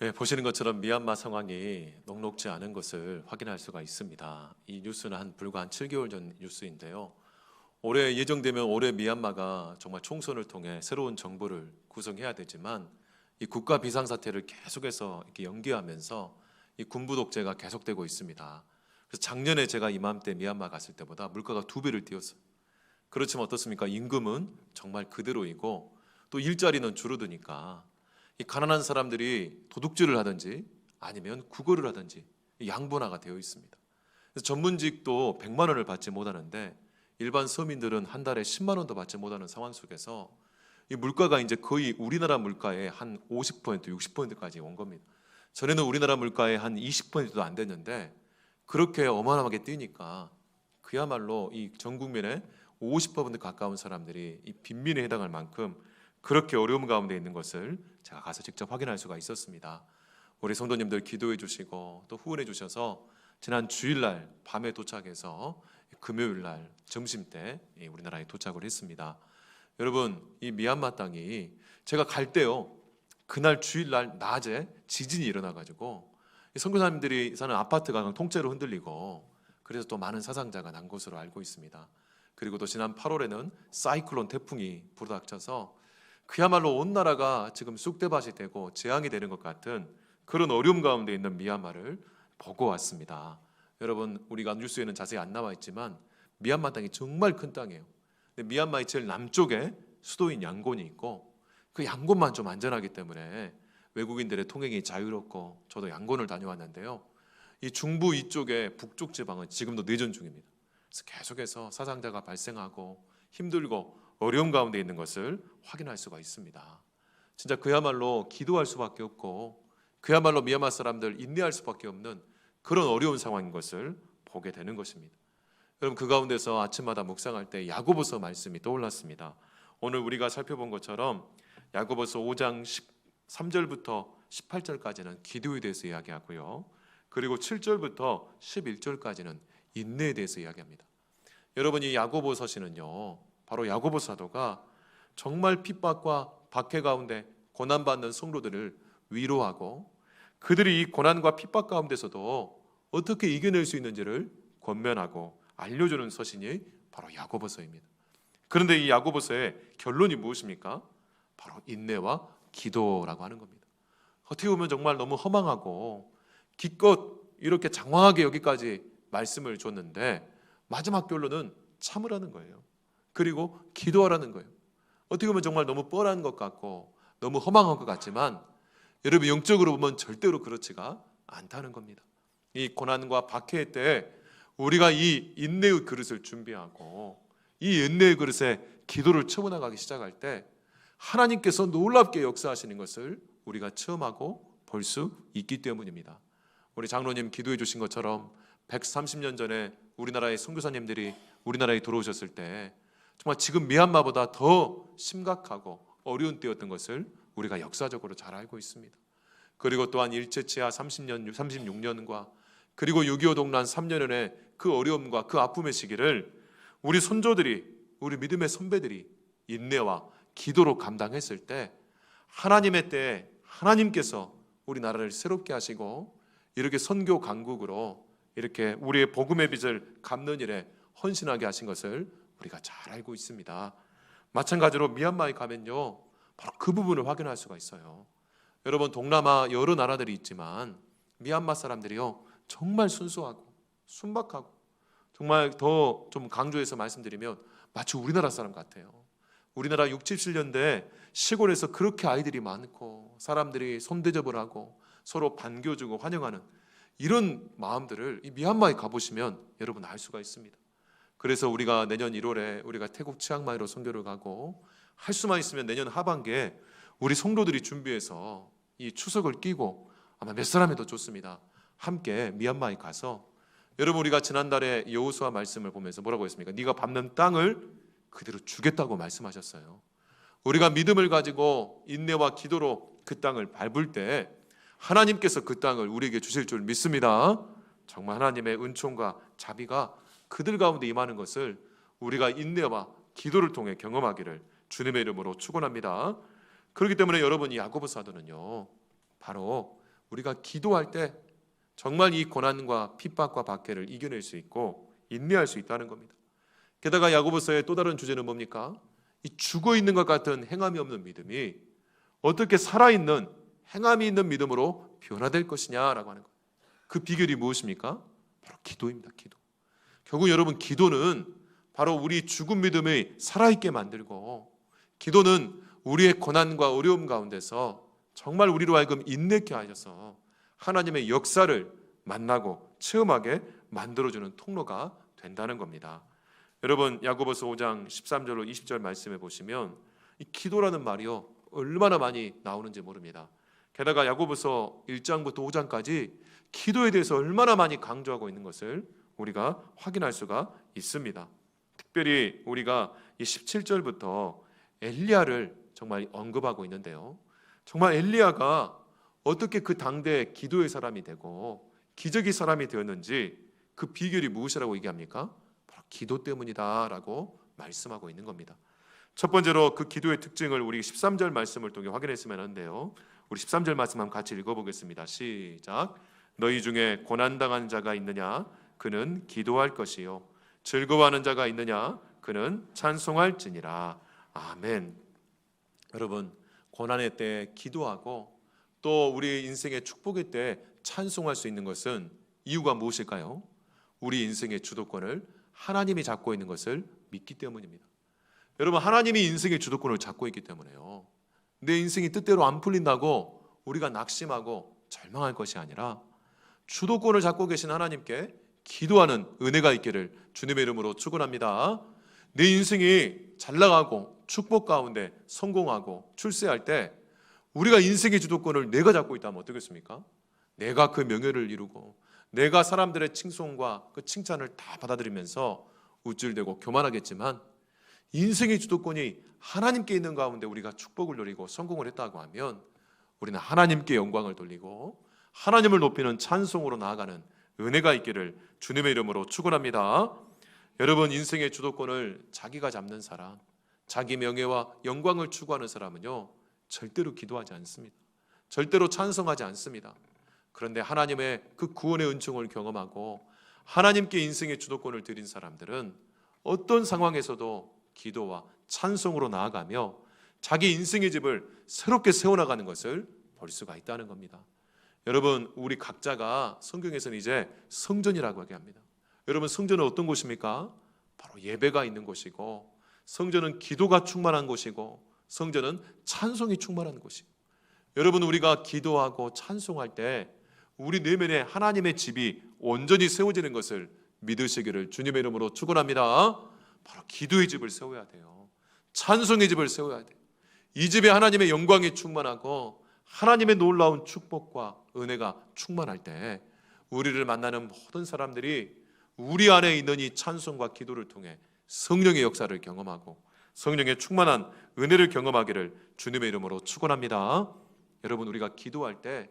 네, 보시는 것처럼 미얀마 상황이 녹록지 않은 것을 확인할 수가 있습니다. 이 뉴스는 불과 한 7개월 전 뉴스인데요. 올해 예정되면 올해 미얀마가 정말 총선을 통해 새로운 정부를 구성해야 되지만 이 국가 비상사태를 계속해서 이렇게 연기하면서 이 군부 독재가 계속되고 있습니다. 그래서 작년에 제가 이맘때 미얀마 갔을 때보다 물가가 2배를 뛰었어요. 그렇지만 어떻습니까? 임금은 정말 그대로이고 또 일자리는 줄어드니까 이 가난한 사람들이 도둑질을 하든지 아니면 구걸을 하든지 양분화가 되어 있습니다. 그래서 전문직도 100만 원을 받지 못하는데 일반 서민들은 한 달에 10만 원도 받지 못하는 상황 속에서 이 물가가 이제 거의 우리나라 물가의 한 50%, 60%까지 온 겁니다. 전에는 우리나라 물가의 한 20%도 안 됐는데 그렇게 어마어마하게 뛰니까 그야말로 이 전 국민의 50% 가까운 사람들이 이 빈민에 해당할 만큼 그렇게 어려움 가운데 있는 것을 제가 가서 직접 확인할 수가 있었습니다. 우리 성도님들 기도해 주시고 또 후원해 주셔서 지난 주일날 밤에 도착해서 금요일날 점심때 우리나라에 도착을 했습니다. 여러분, 이 미얀마 땅이 제가 갈 때요, 그날 주일날 낮에 지진이 일어나가지고 선교사님들이 사는 아파트가 통째로 흔들리고 그래서 또 많은 사상자가 난 것으로 알고 있습니다. 그리고 또 지난 8월에는 사이클론 태풍이 불어닥쳐서 그야말로 온 나라가 지금 쑥대밭이 되고 재앙이 되는 것 같은 그런 어려움 가운데 있는 미얀마를 보고 왔습니다. 여러분, 우리가 뉴스에는 자세히 안 나와 있지만 미얀마 땅이 정말 큰 땅이에요. 근데 미얀마의 제일 남쪽에 수도인 양곤이 있고 그 양곤만 좀 안전하기 때문에 외국인들의 통행이 자유롭고 저도 양곤을 다녀왔는데요. 이 중부 이쪽에 북쪽 지방은 지금도 내전 중입니다. 그래서 계속해서 사상자가 발생하고 힘들고 어려움 가운데 있는 것을 확인할 수가 있습니다. 진짜 그야말로 기도할 수밖에 없고 그야말로 미얀마 사람들 인내할 수밖에 없는 그런 어려운 상황인 것을 보게 되는 것입니다. 여러분, 그 가운데서 아침마다 묵상할 때 야고보서 말씀이 떠올랐습니다. 오늘 우리가 살펴본 것처럼 야고보서 5장 13절부터 18절까지는 기도에 대해서 이야기하고요. 그리고 7절부터 11절까지는 인내에 대해서 이야기합니다. 여러분, 이 야고보서시는요, 바로 야고보 사도가 정말 핍박과 박해 가운데 고난받는 성도들을 위로하고 그들이 이 고난과 핍박 가운데서도 어떻게 이겨낼 수 있는지를 권면하고 알려주는 서신이 바로 야고보서입니다. 그런데 이 야고보서의 결론이 무엇입니까? 바로 인내와 기도라고 하는 겁니다. 어떻게 보면 정말 너무 허망하고 기껏 이렇게 장황하게 여기까지 말씀을 줬는데 마지막 결론은 참으라는 거예요. 그리고 기도하라는 거예요. 어떻게 보면 정말 너무 뻔한 것 같고 너무 허망한 것 같지만 여러분, 영적으로 보면 절대로 그렇지가 않다는 겁니다. 이 고난과 박해 때 우리가 이 인내의 그릇을 준비하고 이 인내의 그릇에 기도를 채워나가기 시작할 때 하나님께서 놀랍게 역사하시는 것을 우리가 체험하고 볼 수 있기 때문입니다. 우리 장로님 기도해 주신 것처럼 130년 전에 우리나라의 선교사님들이 우리나라에 들어오셨을 때 정말 지금 미얀마보다 더 심각하고 어려운 때였던 것을 우리가 역사적으로 잘 알고 있습니다. 그리고 또한 일제치하 36년과 그리고 6.25 동란 3년의 그 어려움과 그 아픔의 시기를 우리 선조들이, 우리 믿음의 선배들이 인내와 기도로 감당했을 때 하나님의 때에 하나님께서 우리나라를 새롭게 하시고 이렇게 선교 강국으로 이렇게 우리의 복음의 빚을 갚는 일에 헌신하게 하신 것을 우리가 잘 알고 있습니다. 마찬가지로 미얀마에 가면요, 바로 그 부분을 확인할 수가 있어요. 여러분, 동남아 여러 나라들이 있지만 미얀마 사람들이요 정말 순수하고 순박하고 정말 더 좀 강조해서 말씀드리면 마치 우리나라 사람 같아요. 우리나라 60, 70년대 시골에서 그렇게 아이들이 많고 사람들이 손대접을 하고 서로 반겨주고 환영하는 이런 마음들을 이 미얀마에 가보시면 여러분 알 수가 있습니다. 그래서 우리가 내년 1월에 우리가 태국 치앙마이로 선교를 가고 할 수만 있으면 내년 하반기에 우리 성도들이 준비해서 이 추석을 끼고 아마 몇 사람이 더 좋습니다. 함께 미얀마에 가서 여러분, 우리가 지난달에 여호수아 말씀을 보면서 뭐라고 했습니까? 네가 밟는 땅을 그대로 주겠다고 말씀하셨어요. 우리가 믿음을 가지고 인내와 기도로 그 땅을 밟을 때 하나님께서 그 땅을 우리에게 주실 줄 믿습니다. 정말 하나님의 은총과 자비가 그들 가운데 임하는 것을 우리가 인내와 기도를 통해 경험하기를 주님의 이름으로 축원합니다. 그렇기 때문에 여러분, 이 야고보 사도는요 바로 우리가 기도할 때 정말 이 고난과 핍박과 박해를 이겨낼 수 있고 인내할 수 있다는 겁니다. 게다가 야고보서의 또 다른 주제는 뭡니까? 이 죽어있는 것 같은 행함이 없는 믿음이 어떻게 살아있는 행함이 있는 믿음으로 변화될 것이냐라고 하는 거예요. 그 비결이 무엇입니까? 바로 기도입니다. 기도. 결국 여러분, 기도는 바로 우리 죽은 믿음을 살아있게 만들고, 기도는 우리의 고난과 어려움 가운데서 정말 우리로 하여금 인내케 하셔서 하나님의 역사를 만나고 체험하게 만들어주는 통로가 된다는 겁니다. 여러분, 야고보서 5장 13절로 20절 말씀해 보시면 이 기도라는 말이요 얼마나 많이 나오는지 모릅니다. 게다가 야고보서 1장부터 5장까지 기도에 대해서 얼마나 많이 강조하고 있는 것을 우리가 확인할 수가 있습니다. 특별히 우리가 이 17절부터 엘리야를 정말 언급하고 있는데요, 정말 엘리야가 어떻게 그 당대 기도의 사람이 되고 기적의 사람이 되었는지 그 비결이 무엇이라고 얘기합니까? 바로 기도 때문이다라고 말씀하고 있는 겁니다. 첫 번째로 그 기도의 특징을 우리 13절 말씀을 통해 확인했으면 하는데요, 우리 13절 말씀 한번 같이 읽어보겠습니다. 시작. 너희 중에 고난당한 자가 있느냐? 그는 기도할 것이요. 즐거워하는 자가 있느냐? 그는 찬송할지니라. 아멘. 여러분, 고난의 때 기도하고 또 우리 인생의 축복의 때 찬송할 수 있는 것은 이유가 무엇일까요? 우리 인생의 주도권을 하나님이 잡고 있는 것을 믿기 때문입니다. 여러분, 하나님이 인생의 주도권을 잡고 있기 때문에요, 내 인생이 뜻대로 안 풀린다고 우리가 낙심하고 절망할 것이 아니라 주도권을 잡고 계신 하나님께 기도하는 은혜가 있기를 주님의 이름으로 축원합니다. 내 인생이 잘 나가고 축복 가운데 성공하고 출세할 때 우리가 인생의 주도권을 내가 잡고 있다면 어떻겠습니까? 내가 그 명예를 이루고 내가 사람들의 칭송과 그 칭찬을 다 받아들이면서 우쭐대고 교만하겠지만, 인생의 주도권이 하나님께 있는 가운데 우리가 축복을 누리고 성공을 했다고 하면 우리는 하나님께 영광을 돌리고 하나님을 높이는 찬송으로 나아가는 은혜가 있기를 주님의 이름으로 축원합니다. 여러분, 인생의 주도권을 자기가 잡는 사람, 자기 명예와 영광을 추구하는 사람은요 절대로 기도하지 않습니다. 절대로 찬송하지 않습니다. 그런데 하나님의 그 구원의 은총을 경험하고 하나님께 인생의 주도권을 드린 사람들은 어떤 상황에서도 기도와 찬송으로 나아가며 자기 인생의 집을 새롭게 세워나가는 것을 볼 수가 있다는 겁니다. 여러분, 우리 각자가 성경에서는 이제 성전이라고 얘기합니다. 여러분, 성전은 어떤 곳입니까? 바로 예배가 있는 곳이고, 성전은 기도가 충만한 곳이고, 성전은 찬송이 충만한 곳이고, 여러분, 우리가 기도하고 찬송할 때 우리 내면에 하나님의 집이 온전히 세워지는 것을 믿으시기를 주님의 이름으로 축원합니다. 바로 기도의 집을 세워야 돼요. 찬송의 집을 세워야 돼요. 이 집에 하나님의 영광이 충만하고 하나님의 놀라운 축복과 은혜가 충만할 때 우리를 만나는 모든 사람들이 우리 안에 있는 이 찬송과 기도를 통해 성령의 역사를 경험하고 성령의 충만한 은혜를 경험하기를 주님의 이름으로 축원합니다. 여러분, 우리가 기도할 때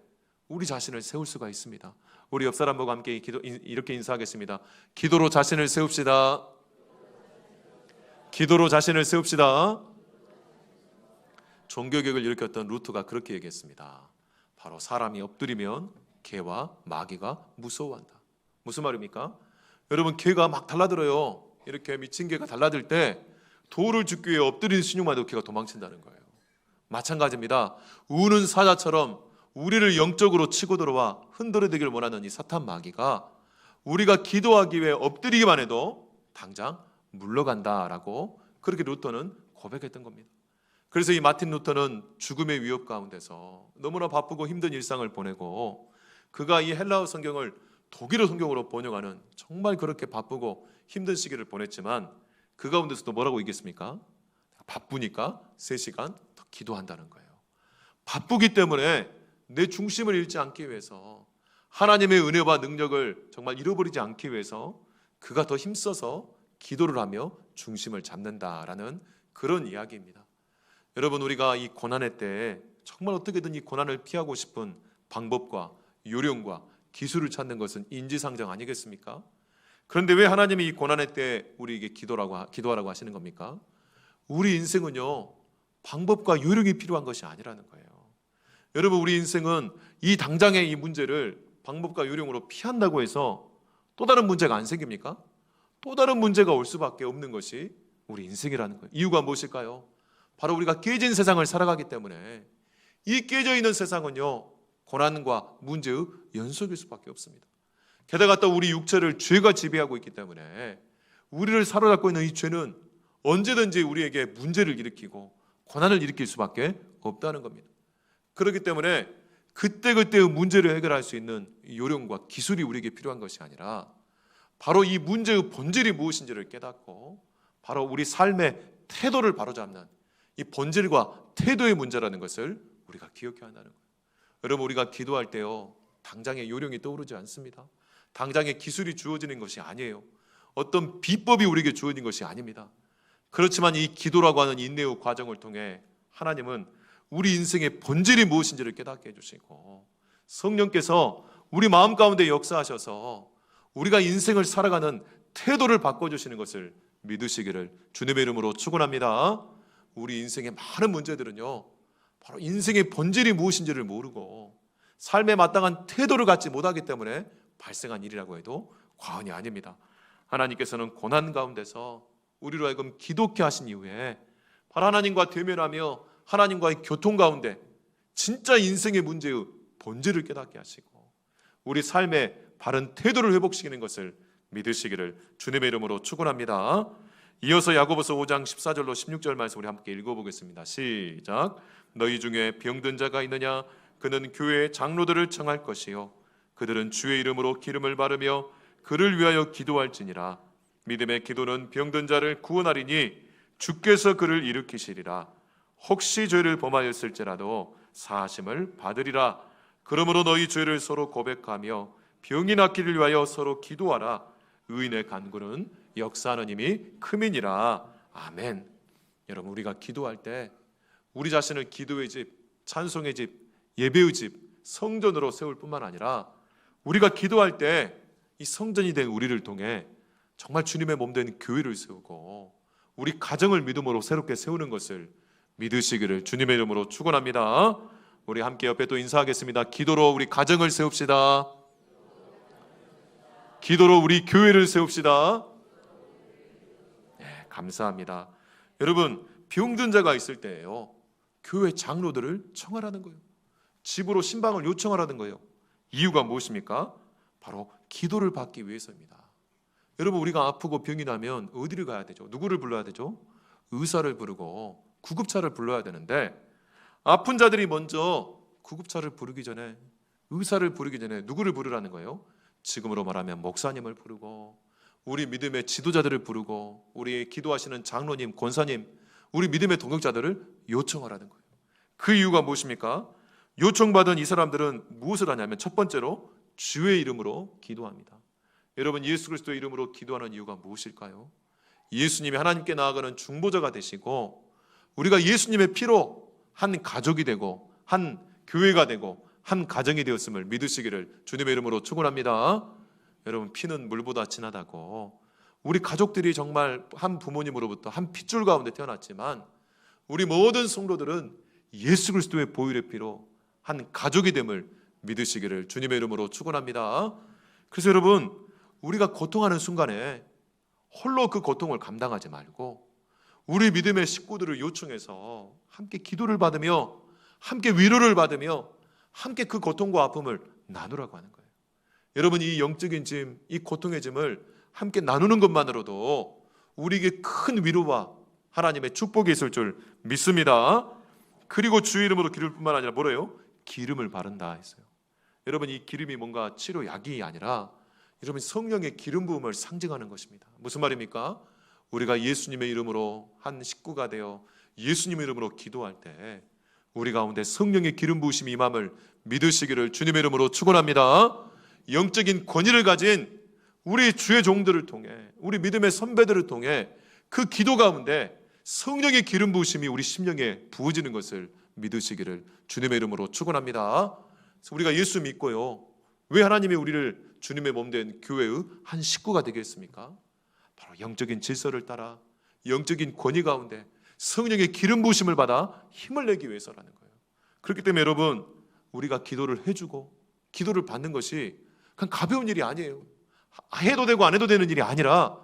우리 자신을 세울 수가 있습니다. 우리 옆 사람과 함께 이렇게 인사하겠습니다. 기도로 자신을 세웁시다. 기도로 자신을 세웁시다. 종교개혁을 일으켰던 루터가 그렇게 얘기했습니다. 바로 사람이 엎드리면 개와 마귀가 무서워한다. 무슨 말입니까? 여러분, 개가 막 달라들어요. 이렇게 미친 개가 달라들 때 돌을 줍기 위해 엎드리는 신용만 해도 개가 도망친다는 거예요. 마찬가지입니다. 우는 사자처럼 우리를 영적으로 치고 들어와 흔들어대기를 원하는 이 사탄 마귀가 우리가 기도하기 위해 엎드리기만 해도 당장 물러간다라고 그렇게 루터는 고백했던 겁니다. 그래서 이 마틴 루터는 죽음의 위협 가운데서 너무나 바쁘고 힘든 일상을 보내고, 그가 이 헬라어 성경을 독일어 성경으로 번역하는 정말 그렇게 바쁘고 힘든 시기를 보냈지만 그 가운데서도 뭐라고 얘기했습니까? 바쁘니까 3시간 더 기도한다는 거예요. 바쁘기 때문에 내 중심을 잃지 않기 위해서, 하나님의 은혜와 능력을 정말 잃어버리지 않기 위해서 그가 더 힘써서 기도를 하며 중심을 잡는다라는 그런 이야기입니다. 여러분, 우리가 이 고난의 때에 정말 어떻게든 이 고난을 피하고 싶은 방법과 요령과 기술을 찾는 것은 인지상정 아니겠습니까? 그런데 왜 하나님이 이 고난의 때 우리에게 기도하라고 하시는 겁니까? 우리 인생은요 방법과 요령이 필요한 것이 아니라는 거예요. 여러분, 우리 인생은 이 당장의 이 문제를 방법과 요령으로 피한다고 해서 또 다른 문제가 안 생깁니까? 또 다른 문제가 올 수밖에 없는 것이 우리 인생이라는 거예요. 이유가 무엇일까요? 바로 우리가 깨진 세상을 살아가기 때문에 이 깨져 있는 세상은요, 고난과 문제의 연속일 수밖에 없습니다. 게다가 또 우리 육체를 죄가 지배하고 있기 때문에 우리를 사로잡고 있는 이 죄는 언제든지 우리에게 문제를 일으키고 고난을 일으킬 수밖에 없다는 겁니다. 그렇기 때문에 그때그때의 문제를 해결할 수 있는 요령과 기술이 우리에게 필요한 것이 아니라 바로 이 문제의 본질이 무엇인지를 깨닫고 바로 우리 삶의 태도를 바로잡는 이 본질과 태도의 문제라는 것을 우리가 기억해야 한다는 거예요. 여러분, 우리가 기도할 때요, 당장의 요령이 떠오르지 않습니다. 당장의 기술이 주어지는 것이 아니에요. 어떤 비법이 우리에게 주어진 것이 아닙니다. 그렇지만 이 기도라고 하는 인내의 과정을 통해 하나님은 우리 인생의 본질이 무엇인지를 깨닫게 해주시고 성령께서 우리 마음 가운데 역사하셔서 우리가 인생을 살아가는 태도를 바꿔주시는 것을 믿으시기를 주님의 이름으로 축원합니다. 우리 인생의 많은 문제들은요, 바로 인생의 본질이 무엇인지를 모르고 삶에 마땅한 태도를 갖지 못하기 때문에 발생한 일이라고 해도 과언이 아닙니다. 하나님께서는 고난 가운데서 우리로 하여금 기도케 하신 이후에 바로 하나님과 대면하며 하나님과의 교통 가운데 진짜 인생의 문제의 본질을 깨닫게 하시고 우리 삶의 바른 태도를 회복시키는 것을 믿으시기를 주님의 이름으로 축원합니다. 이어서 야고보서 5장 14절로 16절 말씀 우리 함께 읽어보겠습니다. 시작. 너희 중에 병든 자가 있느냐? 그는 교회의 장로들을 청할 것이요 그들은 주의 이름으로 기름을 바르며 그를 위하여 기도할지니라. 믿음의 기도는 병든 자를 구원하리니 주께서 그를 일으키시리라. 혹시 죄를 범하였을지라도 사하심을 받으리라. 그러므로 너희 죄를 서로 고백하며 병이 낫기를 위하여 서로 기도하라. 의인의 간구는 역사하는 힘이 큼이니라. 아멘. 여러분, 우리가 기도할 때 우리 자신을 기도의 집, 찬송의 집, 예배의 집, 성전으로 세울 뿐만 아니라 우리가 기도할 때 이 성전이 된 우리를 통해 정말 주님의 몸 된 교회를 세우고 우리 가정을 믿음으로 새롭게 세우는 것을 믿으시기를 주님의 이름으로 축원합니다. 우리 함께 옆에 또 인사하겠습니다. 기도로 우리 가정을 세웁시다. 기도로 우리 교회를 세웁시다. 네, 감사합니다. 여러분, 병든 자가 있을 때예요, 교회 장로들을 청하라는 거예요. 집으로 신방을 요청하라는 거예요. 이유가 무엇입니까? 바로 기도를 받기 위해서입니다. 여러분, 우리가 아프고 병이 나면 어디를 가야 되죠? 누구를 불러야 되죠? 의사를 부르고 구급차를 불러야 되는데 아픈 자들이 먼저 구급차를 부르기 전에, 의사를 부르기 전에 누구를 부르라는 거예요? 지금으로 말하면 목사님을 부르고 우리 믿음의 지도자들을 부르고 우리 기도하시는 장로님, 권사님, 우리 믿음의 동역자들을 요청하라는 거예요. 그 이유가 무엇입니까? 요청받은 이 사람들은 무엇을 하냐면 첫 번째로 주의 이름으로 기도합니다. 여러분, 예수 그리스도의 이름으로 기도하는 이유가 무엇일까요? 예수님이 하나님께 나아가는 중보자가 되시고 우리가 예수님의 피로 한 가족이 되고 한 교회가 되고 한 가정이 되었음을 믿으시기를 주님의 이름으로 축원합니다. 여러분, 피는 물보다 진하다고 우리 가족들이 정말 한 부모님으로부터 한 핏줄 가운데 태어났지만 우리 모든 성도들은 예수 그리스도의 보혈의 피로 한 가족이 됨을 믿으시기를 주님의 이름으로 축원합니다. 그래서 여러분, 우리가 고통하는 순간에 홀로 그 고통을 감당하지 말고 우리 믿음의 식구들을 요청해서 함께 기도를 받으며 함께 위로를 받으며 함께 그 고통과 아픔을 나누라고 하는 거예요. 여러분, 이 영적인 짐, 이 고통의 짐을 함께 나누는 것만으로도 우리에게 큰 위로와 하나님의 축복이 있을 줄 믿습니다. 그리고 주의 이름으로 기를 뿐만 아니라 뭐래요? 기름을 바른다 했어요. 여러분, 이 기름이 뭔가 치료약이 아니라 여러분, 성령의 기름 부음을 상징하는 것입니다. 무슨 말입니까? 우리가 예수님의 이름으로 한 식구가 되어 예수님의 이름으로 기도할 때 우리 가운데 성령의 기름 부으심이 임함을 믿으시기를 주님의 이름으로 축원합니다. 영적인 권위를 가진 우리 주의 종들을 통해 우리 믿음의 선배들을 통해 그 기도 가운데 성령의 기름 부으심이 우리 심령에 부어지는 것을 믿으시기를 주님의 이름으로 축원합니다. 우리가 예수 믿고요, 왜 하나님이 우리를 주님의 몸된 교회의 한 식구가 되게 했습니까? 바로 영적인 질서를 따라 영적인 권위 가운데 성령의 기름 부으심을 받아 힘을 내기 위해서라는 거예요. 그렇기 때문에 여러분, 우리가 기도를 해주고 기도를 받는 것이 그냥 가벼운 일이 아니에요. 해도 되고 안 해도 되는 일이 아니라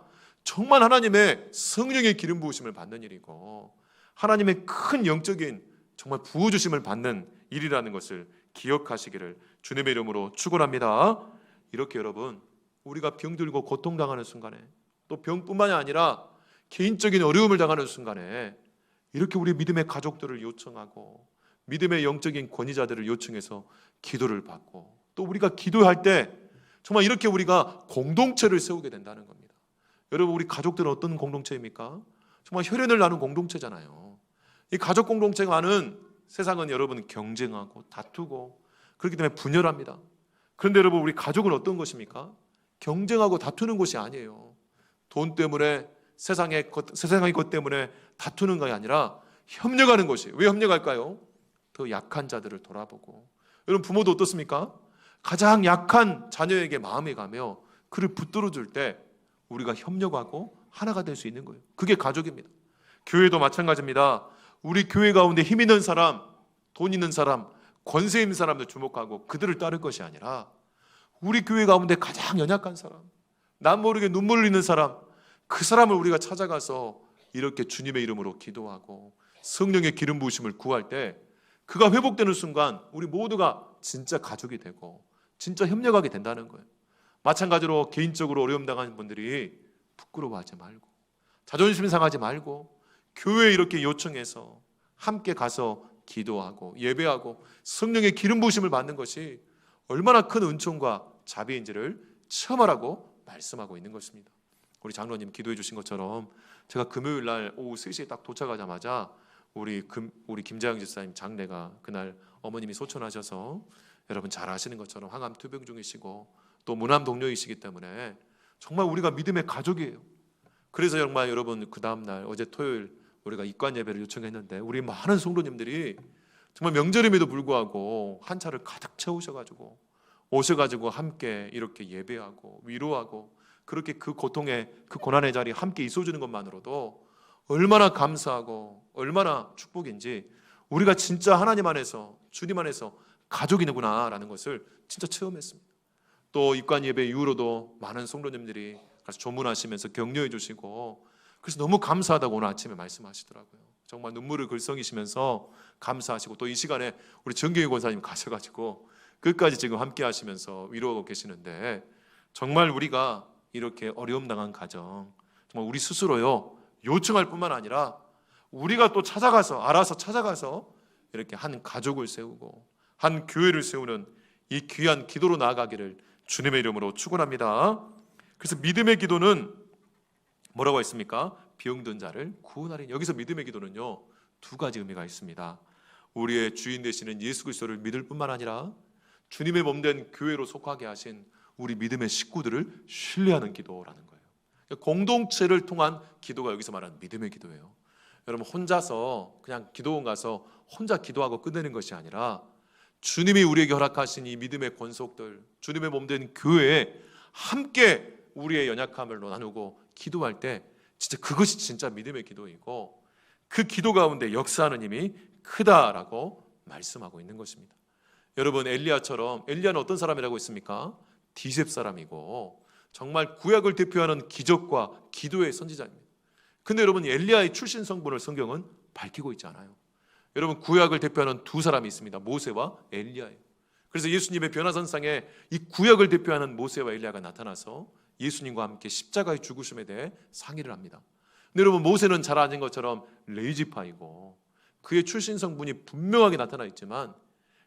정말 하나님의 성령의 기름 부으심을 받는 일이고 하나님의 큰 영적인 정말 부어주심을 받는 일이라는 것을 기억하시기를 주님의 이름으로 축원합니다. 이렇게 여러분, 우리가 병들고 고통당하는 순간에, 또 병뿐만이 아니라 개인적인 어려움을 당하는 순간에 이렇게 우리 믿음의 가족들을 요청하고 믿음의 영적인 권위자들을 요청해서 기도를 받고, 또 우리가 기도할 때 정말 이렇게 우리가 공동체를 세우게 된다는 겁니다. 여러분, 우리 가족들은 어떤 공동체입니까? 정말 혈연을 나눈 공동체잖아요. 이 가족 공동체가 많은 세상은 여러분 경쟁하고 다투고 그렇기 때문에 분열합니다. 그런데 여러분, 우리 가족은 어떤 것입니까? 경쟁하고 다투는 것이 아니에요. 돈 때문에, 세상의 것 때문에 다투는 것이 아니라 협력하는 것이에요. 왜 협력할까요? 더 약한 자들을 돌아보고. 여러분, 부모도 어떻습니까? 가장 약한 자녀에게 마음에 가며 그를 붙들어 줄 때 우리가 협력하고 하나가 될 수 있는 거예요. 그게 가족입니다. 교회도 마찬가지입니다. 우리 교회 가운데 힘 있는 사람, 돈 있는 사람, 권세 있는 사람들 주목하고 그들을 따를 것이 아니라 우리 교회 가운데 가장 연약한 사람, 남 모르게 눈물 흘리는 사람, 그 사람을 우리가 찾아가서 이렇게 주님의 이름으로 기도하고 성령의 기름 부으심을 구할 때 그가 회복되는 순간 우리 모두가 진짜 가족이 되고 진짜 협력하게 된다는 거예요. 마찬가지로 개인적으로 어려움 당하는 분들이 부끄러워하지 말고 자존심 상하지 말고 교회에 이렇게 요청해서 함께 가서 기도하고 예배하고 성령의 기름 부으심을 받는 것이 얼마나 큰 은총과 자비인지를 체험하라고 말씀하고 있는 것입니다. 우리 장로님 기도해 주신 것처럼 제가 금요일 날 오후 3시에 딱 도착하자마자 우리 김자영 집사님 장례가 그날 어머님이 소천하셔서 여러분 잘 아시는 것처럼 항암 투병 중이시고 또 무남 동료이시기 때문에 정말 우리가 믿음의 가족이에요. 그래서 정말 여러분 그 다음날 어제 토요일 우리가 입관 예배를 요청했는데 우리 많은 성도님들이 정말 명절임에도 불구하고 한 차를 가득 채우셔가지고 오셔가지고 함께 이렇게 예배하고 위로하고 그렇게 그 고통의 그 고난의 자리에 함께 있어주는 것만으로도 얼마나 감사하고 얼마나 축복인지 우리가 진짜 하나님 안에서 주님 안에서 가족이구나라는 것을 진짜 체험했습니다. 또 입관 예배 이후로도 많은 성도님들이 가서 조문하시면서 격려해 주시고 그래서 너무 감사하다고 오늘 아침에 말씀하시더라고요. 정말 눈물을 글썽이시면서 감사하시고 또 이 시간에 우리 정경희 권사님 가셔가지고 끝까지 지금 함께 하시면서 위로하고 계시는데 정말 우리가 이렇게 어려움 당한 가정 정말 우리 스스로요 요청할 뿐만 아니라 우리가 또 찾아가서 알아서 찾아가서 이렇게 한 가족을 세우고 한 교회를 세우는 이 귀한 기도로 나아가기를 주님의 이름으로 축원합니다. 그래서 믿음의 기도는 뭐라고 했습니까? 병든 자를 구원하리니. 여기서 믿음의 기도는요 2가지 의미가 있습니다. 우리의 주인 되시는 예수 그리스도를 믿을 뿐만 아니라 주님의 몸된 교회로 속하게 하신 우리 믿음의 식구들을 신뢰하는 기도라는 거예요. 공동체를 통한 기도가 여기서 말하는 믿음의 기도예요. 여러분 혼자서 그냥 기도원 가서 혼자 기도하고 끝내는 것이 아니라 주님이 우리에게 허락하신 이 믿음의 권속들, 주님의 몸된 교회에 함께 우리의 연약함을 나누고 기도할 때 진짜 그것이 진짜 믿음의 기도이고 그 기도 가운데 역사하는 힘이 크다라고 말씀하고 있는 것입니다. 여러분 엘리야처럼, 엘리야는 어떤 사람이라고 했습니까? 디셉 사람이고 정말 구약을 대표하는 기적과 기도의 선지자입니다. 근데 여러분 엘리야의 출신 성분을 성경은 밝히고 있지 않아요. 여러분 구약을 대표하는 2사람이 있습니다. 모세와 엘리야예요. 그래서 예수님의 변화선상에 이 구약을 대표하는 모세와 엘리야가 나타나서 예수님과 함께 십자가의 죽으심에 대해 상의를 합니다. 근데 여러분 모세는 잘 아는 것처럼 레이지파이고 그의 출신 성분이 분명하게 나타나 있지만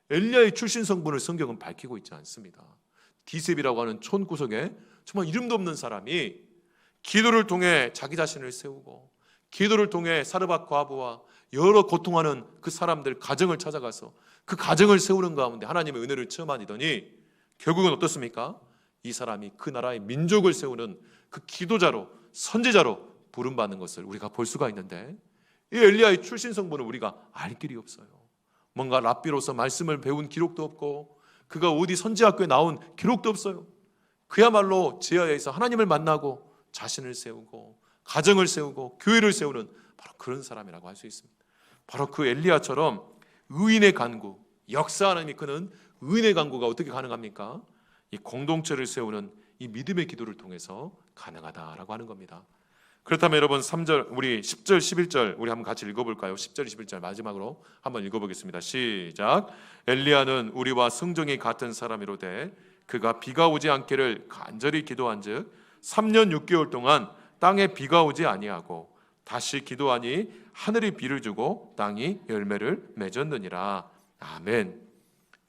엘리야의 출신 성분을 성경은 밝히고 있지 않습니다. 디셉이라고 하는 촌구석에 정말 이름도 없는 사람이 기도를 통해 자기 자신을 세우고 기도를 통해 사르밧 과부와 여러 고통하는 그 사람들 가정을 찾아가서 그 가정을 세우는 가운데 하나님의 은혜를 체험하더니 결국은 어떻습니까? 이 사람이 그 나라의 민족을 세우는 그 기도자로 선지자로 부름받는 것을 우리가 볼 수가 있는데 이 엘리야의 출신 성분을 우리가 알 길이 없어요. 뭔가 랍비로서 말씀을 배운 기록도 없고 그가 어디 선지학교에 나온 기록도 없어요. 그야말로 제야에서 하나님을 만나고 자신을 세우고 가정을 세우고 교회를 세우는 바로 그런 사람이라고 할 수 있습니다. 바로 그 엘리야처럼 의인의 간구, 역사하는 그는 은혜 강구가 어떻게 가능합니까? 이 공동체를 세우는 이 믿음의 기도를 통해서 가능하다라고 하는 겁니다. 그렇다면 여러분 3절, 우리 10절, 11절 우리 한번 같이 읽어볼까요? 10절, 11절 마지막으로 한번 읽어보겠습니다. 시작. 엘리야는 우리와 성정이 같은 사람이로되 그가 비가 오지 않기를 간절히 기도한즉 3년 6개월 동안 땅에 비가 오지 아니하고 다시 기도하니 하늘이 비를 주고 땅이 열매를 맺었느니라. 아멘.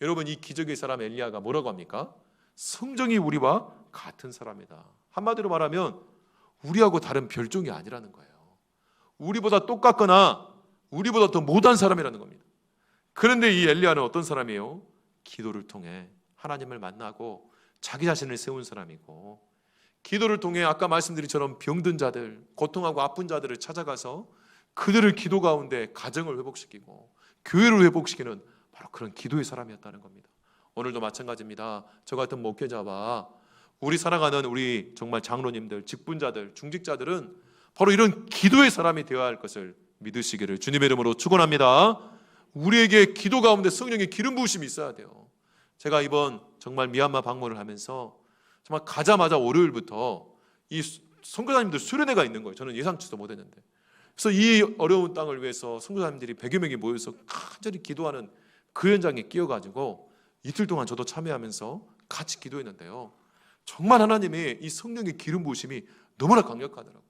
여러분 이 기적의 사람 엘리야가 뭐라고 합니까? 성정이 우리와 같은 사람이다. 한마디로 말하면 우리하고 다른 별종이 아니라는 거예요. 우리보다 똑같거나 우리보다 더 못한 사람이라는 겁니다. 그런데 이 엘리야는 어떤 사람이에요? 기도를 통해 하나님을 만나고 자기 자신을 세운 사람이고, 기도를 통해 아까 말씀드린 처럼 병든 자들, 고통하고 아픈 자들을 찾아가서 그들을 기도 가운데 가정을 회복시키고 교회를 회복시키는 바로 그런 기도의 사람이었다는 겁니다. 오늘도 마찬가지입니다. 저 같은 목회자와 우리 살아가는 우리 정말 장로님들, 직분자들, 중직자들은 바로 이런 기도의 사람이 되어야 할 것을 믿으시기를 주님의 이름으로 축원합니다. 우리에게 기도 가운데 성령의 기름 부으심이 있어야 돼요. 제가 이번 정말 미얀마 방문을 하면서 정말 가자마자 월요일부터 이 선교사님들 수련회가 있는 거예요. 저는 예상치도 못했는데. 그래서 이 어려운 땅을 위해서 선교사님들이 100여 명이 모여서 간절히 기도하는 그 현장에 끼어가지고 이틀 동안 저도 참여하면서 같이 기도했는데요. 정말 하나님의 이 성령의 기름 부으심이 너무나 강력하더라고요.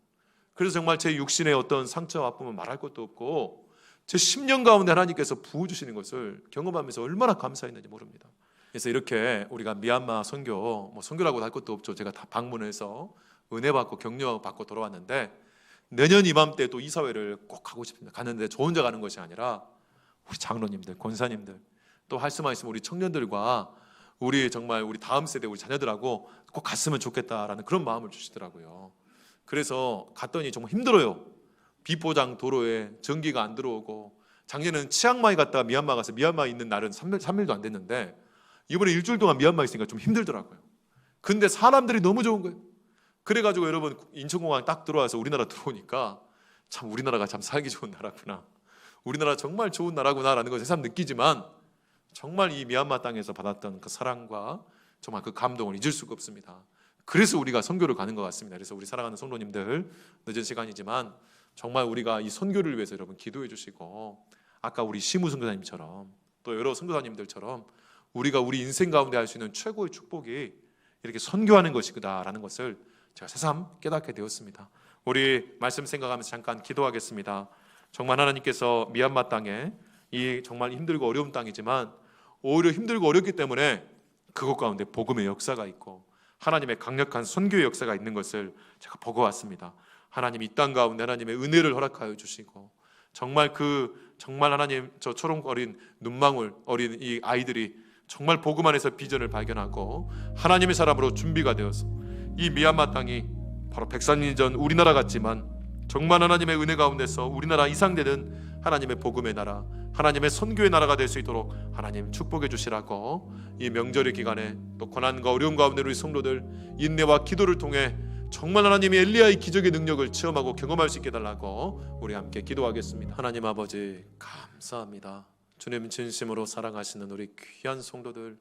그래서 정말 제 육신의 어떤 상처와 아픔은 말할 것도 없고 제 10년 가운데 하나님께서 부어주시는 것을 경험하면서 얼마나 감사했는지 모릅니다. 그래서 이렇게 우리가 미얀마 선교, 선교라고 할 것도 없죠. 제가 다 방문해서 은혜 받고 격려 받고 돌아왔는데 내년 이맘때 또 이사회를 꼭 가고 싶습니다. 가는데 저 혼자 가는 것이 아니라 우리 장로님들, 권사님들, 또 할 수만 있으면 우리 청년들과 우리 정말 우리 다음 세대 우리 자녀들하고 꼭 갔으면 좋겠다라는 그런 마음을 주시더라고요. 그래서 갔더니 정말 힘들어요. 비포장 도로에 전기가 안 들어오고, 작년에는 치앙마이 갔다가 미얀마 가서 미얀마에 있는 날은 3일도 안 됐는데 이번에 일주일 동안 미얀마에 있으니까 좀 힘들더라고요. 근데 사람들이 너무 좋은 거예요. 그래가지고 여러분 인천공항 딱 들어와서 우리나라 들어오니까 참 우리나라가 참 살기 좋은 나라구나, 우리나라 정말 좋은 나라구나라는 것을 새삼 느끼지만 정말 이 미얀마 땅에서 받았던 그 사랑과 정말 그 감동을 잊을 수가 없습니다. 그래서 우리가 선교를 가는 것 같습니다. 그래서 우리 사랑하는 성도님들, 늦은 시간이지만 정말 우리가 이 선교를 위해서 여러분 기도해 주시고, 아까 우리 시무 선교사님처럼 또 여러 선교사님들처럼 우리가 우리 인생 가운데 할 수 있는 최고의 축복이 이렇게 선교하는 것이다라는 것을 제가 새삼 깨닫게 되었습니다. 우리 말씀 생각하면서 잠깐 기도하겠습니다. 정말 하나님께서 미얀마 땅에 이 정말 힘들고 어려운 땅이지만 오히려 힘들고 어렵기 때문에 그것 가운데 복음의 역사가 있고 하나님의 강력한 선교의 역사가 있는 것을 제가 보고 왔습니다. 하나님 이 땅 가운데 하나님의 은혜를 허락하여 주시고 정말 하나님 저 초록 어린 눈망울 어린 이 아이들이 정말 복음 안에서 비전을 발견하고 하나님의 사람으로 준비가 되어서 이 미얀마 땅이 바로 104년 전 우리나라 같지만 정말 하나님의 은혜 가운데서 우리나라 이상되는 하나님의 복음의 나라, 하나님의 선교의 나라가 될 수 있도록 하나님 축복해 주시라고, 이 명절의 기간에 또 고난과 어려움 가운데 우리 성도들 인내와 기도를 통해 정말 하나님의 엘리야의 기적의 능력을 체험하고 경험할 수 있게 해달라고 우리 함께 기도하겠습니다. 하나님 아버지 감사합니다. 주님 진심으로 사랑하시는 우리 귀한 성도들,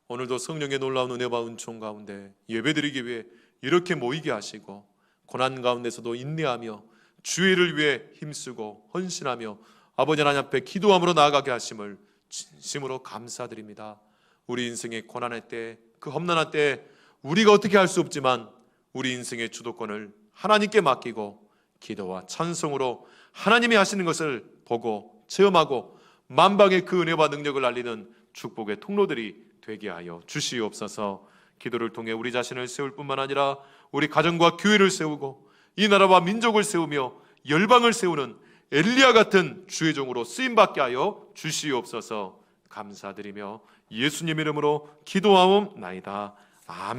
오늘도 성령의 놀라운 은혜와 은총 가운데 예배드리기 위해 이렇게 모이게 하시고 고난 가운데서도 인내하며 주의를 위해 힘쓰고 헌신하며 아버지 하나님 앞에 기도함으로 나아가게 하심을 진심으로 감사드립니다. 우리 인생의 고난의 때, 그 험난한 때 우리가 어떻게 할 수 없지만 우리 인생의 주도권을 하나님께 맡기고 기도와 찬송으로 하나님이 하시는 것을 보고 체험하고 만방의 그 은혜와 능력을 알리는 축복의 통로들이 되게 하여 주시옵소서. 기도를 통해 우리 자신을 세울 뿐만 아니라 우리 가정과 교회를 세우고 이 나라와 민족을 세우며 열방을 세우는 엘리야 같은 주의 종으로 쓰임받게 하여 주시옵소서. 감사드리며 예수님 이름으로 기도하옵나이다. 아멘.